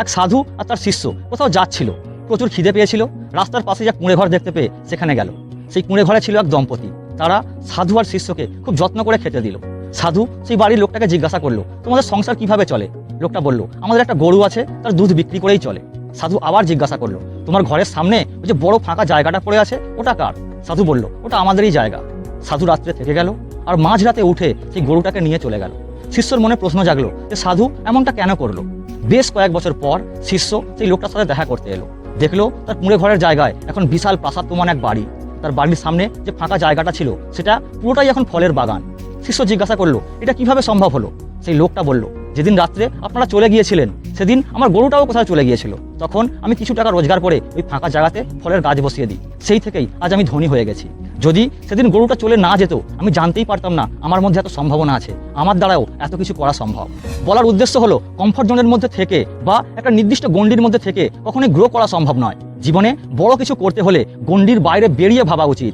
এক সাধু আর তার শিষ্য কোথাও যাচ্ছিল, প্রচুর খিদে পেয়েছিল, রাস্তার পাশে যা কুঁড়ে ঘর দেখতে পেয়ে সেখানে গেল। সেই কুঁড়ে ঘরে ছিল এক দম্পতি, তারা সাধু আর শিষ্যকে খুব যত্ন করে খেতে দিল। সাধু সেই বাড়ির লোকটাকে জিজ্ঞাসা করলো, তোমাদের সংসার কিভাবে চলে? লোকটা বলল, আমাদের একটা গরু আছে, তার দুধ বিক্রি করেই চলে। সাধু আবার জিজ্ঞাসা করলো, তোমার ঘরের সামনে ওই যে বড় ফাঁকা জায়গাটা পড়ে আছে ওটা কার? সাধু বলল, ওটা আমাদেরই জায়গা। সাধু রাত্রে থেকে গেল আর মাঝরাতে উঠে সেই গরুটাকে নিয়ে চলে গেল। শিষ্যর মনে প্রশ্ন জাগলো যে সাধু এমনটা কেন করলো। বেশ কয়েক বছর পর শিষ্য সেই লোকটার সাথে দেখা করতে এলো। দেখলো তার কুঁড়ে ঘরের জায়গায় এখন বিশাল প্রাসাদ প্রমাণ এক বাড়ি। তার বাড়ির সামনে যে ফাঁকা জায়গাটা ছিল সেটা পুরোটাই এখন ফলের বাগান। শিষ্য জিজ্ঞাসা করলো, এটা কিভাবে সম্ভব হলো? সেই লোকটা বলল, যেদিন রাত্রে আপনারা চলে গিয়েছিলেন সেদিন আমার গরুটাও কোথায় চলে গিয়েছিল। তখন আমি কিছু টাকা রোজগার করে ওই ফাঁকা জায়গাতে ফলের গাছ বসিয়ে দিই। সেই থেকেই আজ আমি ধনী হয়ে গেছি। যদি সেদিন গরুটা চলে না যেত আমি জানতেই পারতাম না আমার মধ্যে এত সম্ভাবনা আছে, আমার দ্বারাও এত কিছু করা সম্ভব। বলার উদ্দেশ্য হলো কমফর্ট জোনের মধ্যে থেকে বা একটা নির্দিষ্ট গণ্ডির মধ্যে থেকে কখনোই গ্রো করা সম্ভব নয়। জীবনে বড় কিছু করতে হলে গণ্ডির বাইরে বেরিয়ে ভাবা উচিত।